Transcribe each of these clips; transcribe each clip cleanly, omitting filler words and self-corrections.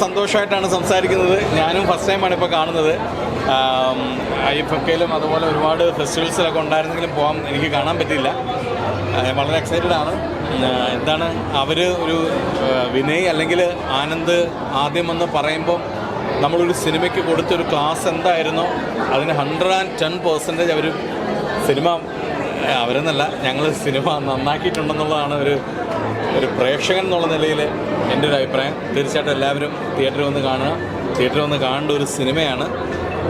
സന്തോഷമായിട്ടാണ് സംസാരിക്കുന്നത്. ഞാനും ഫസ്റ്റ് ടൈമാണ് ഇപ്പോൾ കാണുന്നത്. IFFKയിലും അതുപോലെ ഒരുപാട് ഫെസ്റ്റിവൽസിലൊക്കെ ഉണ്ടായിരുന്നെങ്കിലും പോകാൻ എനിക്ക് കാണാൻ പറ്റിയില്ല. വളരെ എക്സൈറ്റഡ് ആണ്. എന്താണ് അവർ ഒരു വിനയ് അല്ലെങ്കിൽ ആനന്ദ് ആദ്യം വന്ന് പറയുമ്പോൾ നമ്മളൊരു സിനിമയ്ക്ക് കൊടുത്തൊരു ക്ലാസ് എന്തായിരുന്നോ അതിന് 110% അവർ സിനിമ അവരെന്നല്ല ഞങ്ങൾ സിനിമ നന്നാക്കിയിട്ടുണ്ടെന്നുള്ളതാണ് ഒരു പ്രേക്ഷകൻ എന്നുള്ള നിലയിൽ എൻ്റെ ഒരു അഭിപ്രായം. തീർച്ചയായിട്ടും എല്ലാവരും തിയേറ്ററിൽ വന്ന് കാണുക. തിയേറ്ററിൽ വന്ന് കാണേണ്ട ഒരു സിനിമയാണ്.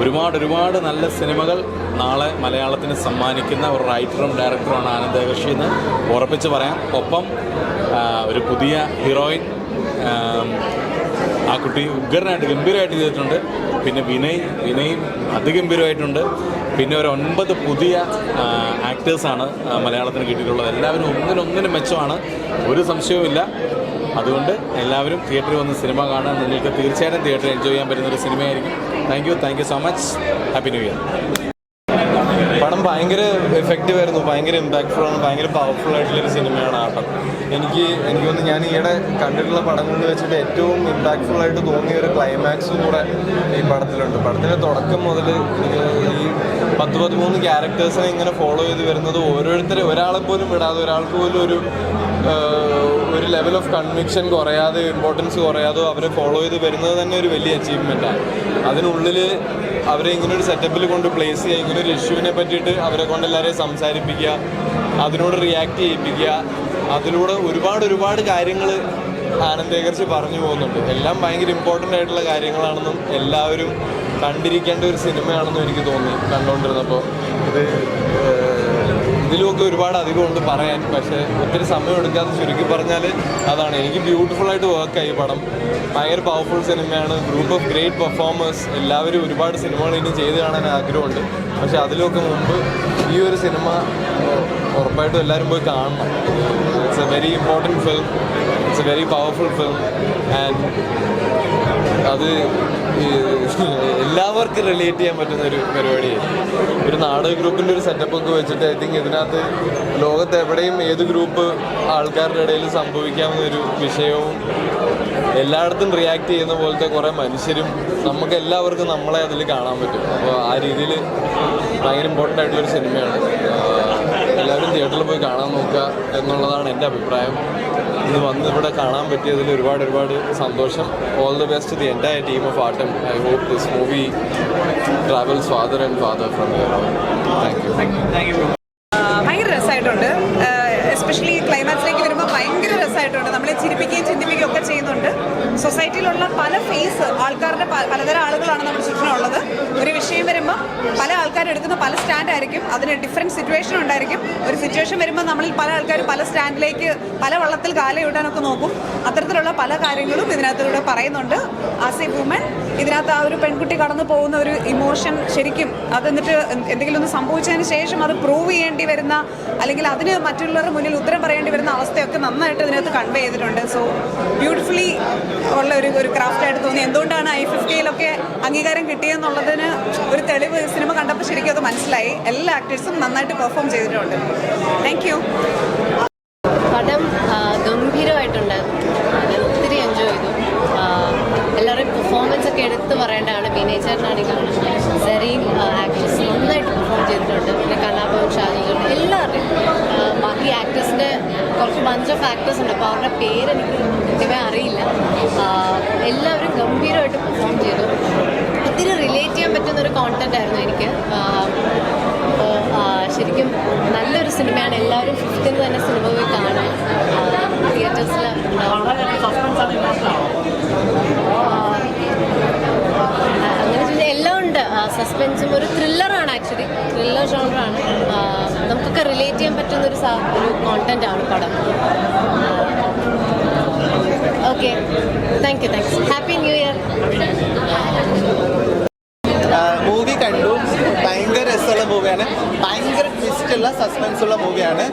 ഒരുപാട് നല്ല സിനിമകൾ നാളെ മലയാളത്തിന് സമ്മാനിക്കുന്ന ഒരു റൈറ്ററും ഡയറക്ടറുമാണ് ആനന്ദ് ഏകർഷി എന്ന് ഉറപ്പിച്ച് പറയാം. ഒപ്പം ഒരു പുതിയ ഹീറോയിൻ, ആ കുട്ടി ഉഗ്രനായിട്ട് ഗംഭീരമായിട്ട് ചെയ്തിട്ടുണ്ട്. പിന്നെ വിനയും അതിഗംഭീരമായിട്ടുണ്ട്. പിന്നെ ഒരു 9 പുതിയ ആക്ടേഴ്സാണ് മലയാളത്തിന് കിട്ടിയിട്ടുള്ളത്. എല്ലാവരും ഒന്നിനൊന്നിനും മെച്ചമാണ്, ഒരു സംശയവുമില്ല. അതുകൊണ്ട് എല്ലാവരും തിയേറ്ററിൽ വന്ന് സിനിമ കാണാൻ നിങ്ങൾക്ക് തീർച്ചയായിട്ടും തിയേറ്ററിൽ എൻജോയ് ചെയ്യാൻ പറ്റുന്നൊരു സിനിമയായിരിക്കും. Thank you so much. Happy new year. പടം ഭയങ്കര എഫക്റ്റീവ് ആയിരുന്നു, ഭയങ്കര ഇമ്പാക്റ്റ്ഫുൾ ആണ്, ഭയങ്കര പവർഫുൾ ആയിട്ടുള്ളൊരു സിനിമയാണ് ആട്ടം. എനിക്ക് തോന്നുന്നു ഞാൻ ഈയിടെ കണ്ടിട്ടുള്ള പടങ്ങളിൽ വെച്ചിട്ട് ഏറ്റവും ഇമ്പാക്റ്റ്ഫുൾ ആയിട്ട് തോന്നിയ ഒരു ക്ലൈമാക്സും കൂടെ ഈ പടത്തിലുണ്ട്. പടത്തിൻ്റെ തുടക്കം മുതൽ ഈ 10-13 ക്യാരക്ടേഴ്സിനെ ഇങ്ങനെ ഫോളോ ചെയ്ത് വരുന്നത് ഓരോരുത്തരെ ഒരാളെ പോലും വിടാതെ, ഒരാൾക്ക് പോലും ഒരു ലെവൽ ഓഫ് കൺവിക്ഷൻ കുറയാതെ, ഇമ്പോർട്ടൻസ് കുറയാതെ അവരെ ഫോളോ ചെയ്ത് വരുന്നത് തന്നെ ഒരു വലിയ അച്ചീവ്മെൻറ്റാണ്. അതിനുള്ളിൽ അവരെ ഇങ്ങനൊരു സെറ്റപ്പിൽ കൊണ്ട് പ്ലേസ് ചെയ്യുക, ഇങ്ങനൊരു ഇഷ്യൂവിനെ പറ്റിയിട്ട് അവരെ കൊണ്ട് എല്ലാവരെയും സംസാരിപ്പിക്കുക, അതിനോട് റിയാക്ട് ചെയ്യിപ്പിക്കുക. അതിലൂടെ ഒരുപാട് കാര്യങ്ങൾ ആനന്ദ് ഏകർഷി പറഞ്ഞു പോകുന്നുണ്ട്. എല്ലാം ഭയങ്കര ഇമ്പോർട്ടൻ്റ് ആയിട്ടുള്ള കാര്യങ്ങളാണെന്നും എല്ലാവരും കണ്ടിരിക്കേണ്ട ഒരു സിനിമയാണെന്നും എനിക്ക് തോന്നി കണ്ടുകൊണ്ടിരുന്നപ്പോൾ. ഇതിലുമൊക്കെ ഒരുപാട് അധികമുണ്ട് പറയാൻ, പക്ഷേ ഒത്തിരി സമയം എടുക്കാതെ ചുരുക്കി പറഞ്ഞാൽ അതാണ്. എനിക്ക് ബ്യൂട്ടിഫുള്ളായിട്ട് വർക്കായി പടം. ഭയങ്കര പവർഫുൾ സിനിമയാണ്. Group of great performers. എല്ലാവരും ഒരുപാട് സിനിമകൾ ഇനി ചെയ്ത് കാണാൻ ആഗ്രഹമുണ്ട്. പക്ഷേ അതിലൊക്കെ മുമ്പ് ഈ ഒരു സിനിമ ഉറപ്പായിട്ടും എല്ലാവരും പോയി കാണണം. It's A very important film, it's A very powerful film. And അത് എല്ലാവർക്കും റിലേറ്റ് ചെയ്യാൻ പറ്റുന്ന ഒരു പരിപാടിയാണ്. ഒരു നാടക ഗ്രൂപ്പിൻ്റെ ഒരു സെറ്റപ്പൊക്കെ വെച്ചിട്ട് ഐ തിങ്ക് ഇതിനകത്ത് ലോകത്ത് എവിടെയും ഏത് ഗ്രൂപ്പ് ആൾക്കാരുടെ ഇടയിൽ സംഭവിക്കാവുന്ന ഒരു വിഷയവും എല്ലായിടത്തും റിയാക്ട് ചെയ്യുന്ന പോലത്തെ കുറേ മനുഷ്യരും നമുക്ക് എല്ലാവർക്കും നമ്മളെ അതിൽ കാണാൻ പറ്റും. അപ്പോൾ ആ രീതിയിൽ ഭയങ്കര ഇമ്പോർട്ടൻ്റ് ആയിട്ടുള്ളൊരു സിനിമയാണ്. എല്ലാവരും തിയേറ്ററിൽ പോയി കാണാൻ നോക്കുക എന്നുള്ളതാണ് എൻ്റെ അഭിപ്രായം. ഇത് വന്ന് ഇവിടെ കാണാൻ പറ്റിയതിൽ ഒരുപാട് സന്തോഷം. All the best the entire team of ആർട്ടം. I hope this movie travels farther and farther from here on. Thank you. ഭയങ്കര രസമായിട്ടുണ്ട്. എസ്പെഷ്യലി ക്ലൈമാക്സിലേക്ക് വരുമ്പോൾ ഭയങ്കര രസമായിട്ടുണ്ട്. നമ്മളെ ചിരിപ്പിക്കുകയും ചിന്തിപ്പിക്കുകയും ഒക്കെ ചെയ്യുന്നുണ്ട്. സൊസൈറ്റിയിലുള്ള പല ഫേസ് ആൾക്കാരുടെ പലതരം ആളുകളാണ് നമ്മുടെ ചുറ്റിനുള്ളത്. ഒരു വിഷയം വരുമ്പോൾ പല ആൾക്കാരും എടുക്കുന്ന പല സ്റ്റാൻഡ് ആയിരിക്കും. അതിന് ഡിഫറെൻറ്റ് സിറ്റുവേഷൻ ഉണ്ടായിരിക്കും. ഒരു സിറ്റുവേഷൻ വരുമ്പോൾ നമ്മളിൽ പല ആൾക്കാരും പല സ്റ്റാൻഡിലേക്ക് പല വള്ളത്തിൽ കാലയിടാനൊക്കെ നോക്കും. അത്തരത്തിലുള്ള പല കാര്യങ്ങളും ഇതിനകത്തൂടെ പറയുന്നുണ്ട്. ആസ് എ വുമൻ ഇതിനകത്ത് ആ ഒരു പെൺകുട്ടി കടന്നു പോകുന്ന ഒരു ഇമോഷൻ ശരിക്കും അത് എന്നിട്ട് എന്തെങ്കിലും ഒന്ന് സംഭവിച്ചതിന് ശേഷം അത് പ്രൂവ് ചെയ്യേണ്ടി വരുന്ന, അല്ലെങ്കിൽ അതിന് മറ്റുള്ളവരുടെ മുന്നിൽ ഉത്തരം പറയേണ്ടി വരുന്ന അവസ്ഥയൊക്കെ നന്നായിട്ട് ഇതിനകത്ത് കൺവേ ചെയ്തിട്ടുണ്ട്. സോ ബ്യൂട്ടിഫുള്ളി ഉള്ള ഒരു ക്രാഫ്റ്റായിട്ട് തോന്നി. എന്തുകൊണ്ടാണ് IFFKയിലൊക്കെ അംഗീകാരം കിട്ടിയെന്നുള്ളതിന് ഒരു തെളിവ് സിനിമ കണ്ടപ്പോൾ ശരിക്കും അത് മനസ്സിലായി. എല്ലാ ആക്ടേഴ്സും നന്നായിട്ട് പെർഫോം ചെയ്തിട്ടുണ്ട്. Thank you. പടം ഗംഭീരമായിട്ടുണ്ടായിരുന്നു. ഒത്തിരി എൻജോയ് ചെയ്തു. എല്ലാവരുടെയും പെർഫോമൻസ് ഒക്കെ എടുത്ത് പറയേണ്ടതാണ്. വിനയ് ചേട്ടനാണെങ്കിലും സെറീൻ ആക്ട്രസ് നന്നായിട്ട് പെർഫോം ചെയ്തിട്ടുണ്ട്. പിന്നെ കലാഭവൻ, ഷാജി, എല്ലാവരുടെയും ബാക്കി ആക്ടേഴ്സിൻ്റെ കുറച്ച് ബഞ്ച് ഓഫ് ആക്ടേഴ്സ് ഉണ്ട്. അപ്പോൾ അവരുടെ പേരെനിക്ക് കൃത്യമായി അറിയില്ല. എല്ലാവരും ഗംഭീരമായിട്ട് പെർഫോം ചെയ്തു. ഒത്തിരി റിലേറ്റ് ചെയ്യാൻ പറ്റുന്നൊരു കോണ്ടന്റ് ആയിരുന്നു എനിക്ക്. ശരിക്കും നല്ലൊരു സിനിമയാണ്. എല്ലാവരും 5th തന്നെ സിനിമ പോയി കാണാൻ തിയേറ്റേഴ്സിൽ. അങ്ങനെ ചെയ്താൽ എല്ലാം ഉണ്ട്. സസ്പെൻസും ഒരു ത്രില്ലറാണ്. Actually thriller ജോണറാണ്. നമുക്കൊക്കെ റിലേറ്റ് ചെയ്യാൻ പറ്റുന്ന ഒരു കോണ്ടന്റ് ആണ് പടം. Okay, thank you. Happy new year. Movie കണ്ടു. ഭയങ്കര രസമുള്ള മൂവിയാണ്. ഭയങ്കര ട്വിസ്റ്റുള്ള സസ്പെൻസുള്ള മൂവിയാണ്.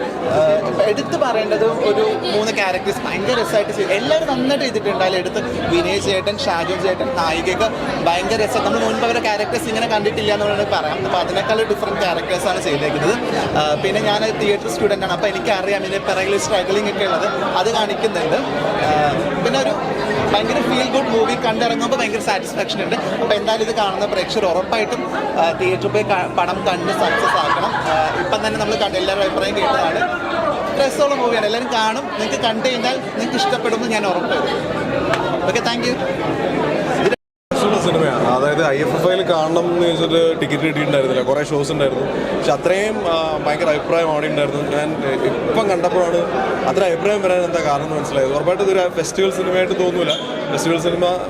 എടുത്ത് പറയേണ്ടത് ഒരു 3 ക്യാരക്ടേഴ്സ് ഭയങ്കര രസമായിട്ട് ചെയ്തു. എല്ലാവരും നന്നായിട്ട് ചെയ്തിട്ടുണ്ട്. അതിൽ എടുത്ത് വിനയ് ചേട്ടൻ, ഷാജു ചേട്ടൻ, നായികയൊക്കെ ഭയങ്കര രസം. നമ്മൾ മുൻപ് അവരുടെ ക്യാരക്ടേഴ്സ് ഇങ്ങനെ കണ്ടിട്ടില്ല എന്ന് വേണമെങ്കിൽ പറയാം. അപ്പോൾ അതിനേക്കാൾ ഡിഫറെൻറ്റ് ക്യാരക്ടേഴ്സാണ് ചെയ്തേക്കുന്നത്. പിന്നെ ഞാൻ തിയേറ്റർ സ്റ്റുഡൻ്റ് ആണ്, അപ്പോൾ എനിക്കറിയാം ഇതിൻ്റെ പിറകിൽ സ്ട്രഗിളിംഗ് ഒക്കെ ഉള്ളത്, അത് കാണിക്കുന്നുണ്ട്. പിന്നെ ഒരു ഭയങ്കര ഫീൽ ഗുഡ് മൂവി കണ്ടിറങ്ങുമ്പോൾ ഭയങ്കര സാറ്റിസ്ഫാക്ഷൻ ഉണ്ട്. അപ്പോൾ എന്തായാലും ഇത് കാണുന്ന പ്രേക്ഷകർ ഉറപ്പായിട്ടും തിയേറ്ററിൽ പോയി പടം കണ്ട് സക്സസ് ആക്കണം. ഇപ്പം തന്നെ നമ്മൾ എല്ലാവരും അഭിപ്രായം കേട്ടതാണ്. രസമുള്ള മൂവിയാണ്, എല്ലാവരും കാണും. നിങ്ങൾക്ക് കണ്ടു കഴിഞ്ഞാൽ നിങ്ങൾക്ക് ഇഷ്ടപ്പെടുമെന്ന് ഞാൻ ഉറപ്പ് തരും. Okay, thank you. സിനിമയാണ്, അതായത് IFFIയിൽ കാണണം എന്ന് ചോദിച്ചിട്ട് ടിക്കറ്റ് കിട്ടിയിട്ടുണ്ടായിരുന്നില്ല. കുറേ ഷോസ് ഉണ്ടായിരുന്നു, പക്ഷെ അത്രയും ഭയങ്കര അഭിപ്രായം അവിടെ ഉണ്ടായിരുന്നു. ഞാൻ ഇപ്പം കണ്ടപ്പോഴാണ് അത്ര അഭിപ്രായം വരാൻ എന്താ കാരണം എന്ന് മനസ്സിലായത്. ഉറപ്പായിട്ട് ഇതൊരു ഫെസ്റ്റിവൽ സിനിമയായിട്ട് തോന്നില്ല.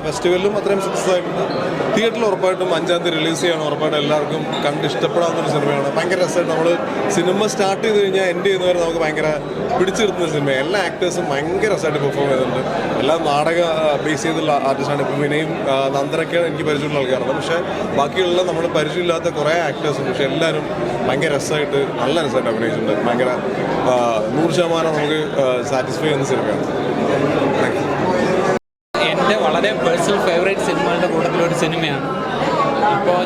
ഫെസ്റ്റിവലിലും അത്രയും സക്സസ് ആയിട്ടുണ്ട്. തിയേറ്ററിൽ ഉറപ്പായിട്ടും 5-ാം തീയതി റിലീസ് ചെയ്യണം. ഉറപ്പായിട്ടും എല്ലാവർക്കും കണ്ട് ഇഷ്ടപ്പെടാവുന്നൊരു സിനിമയാണ്. ഭയങ്കര രസമായിട്ട് നമ്മൾ സിനിമ സ്റ്റാർട്ട് ചെയ്ത് കഴിഞ്ഞാൽ എൻഡ് ചെയ്യുന്നവരെ നമുക്ക് ഭയങ്കര പിടിച്ചു നിർത്തുന്ന സിനിമയാണ്. എല്ലാ ആക്ടേഴ്സും ഭയങ്കര രസമായിട്ട് പെർഫോം ചെയ്തിട്ടുണ്ട്. എല്ലാം നാടക ബേസ് ചെയ്തുള്ള ആർട്ടിസ്റ്റാണ്. ഇപ്പം വിനയും നന്ദനൊക്കെയാണ് എനിക്ക് പരിചയമുള്ള ആൾക്കാരാണ്. പക്ഷേ ബാക്കിയുള്ള നമ്മൾ പരിചയമില്ലാത്ത കുറേ ആക്ടേഴ്സുണ്ട്. പക്ഷെ എല്ലാവരും ഭയങ്കര രസമായിട്ട് നല്ല രസമായിട്ട് അഭിനയിച്ചിട്ടുണ്ട്. ഭയങ്കര 100% നമുക്ക് സാറ്റിസ്ഫൈ ചെയ്യുന്ന സിനിമയാണ്. Thank you. എൻ്റെ വളരെ പേഴ്സണൽ ഫേവറേറ്റ് സിനിമകളുടെ കൂട്ടത്തിലൊരു സിനിമയാണ്. ഇപ്പോൾ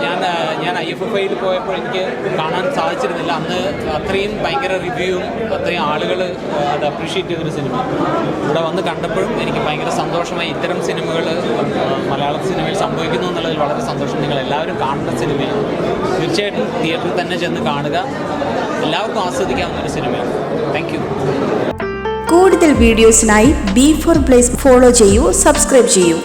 ഞാൻ IFFIയിൽ പോയപ്പോൾ എനിക്ക് കാണാൻ സാധിച്ചിരുന്നില്ല. അന്ന് അത്രയും ഭയങ്കര റിവ്യൂവും അത്രയും ആളുകൾ അത് അപ്രീഷിയേറ്റ് ചെയ്തൊരു സിനിമ. ഇവിടെ വന്ന് കണ്ടപ്പോഴും എനിക്ക് ഭയങ്കര സന്തോഷമായി. ഇത്തരം സിനിമകൾ മലയാള സിനിമയിൽ സംഭവിക്കുന്നു എന്നുള്ളതിൽ വളരെ സന്തോഷം. നിങ്ങൾ എല്ലാവരും കാണേണ്ട സിനിമയാണ്. തീർച്ചയായിട്ടും തിയേറ്ററിൽ തന്നെ ചെന്ന് കാണുക. എല്ലാവർക്കും ആസ്വദിക്കാവുന്നൊരു സിനിമയാണ്. Thank you. കൂടുതൽ വീഡിയോസിനായി B4 Place ഫോളോ ചെയ്യൂ, സബ്സ്ക്രൈബ് ചെയ്യൂ.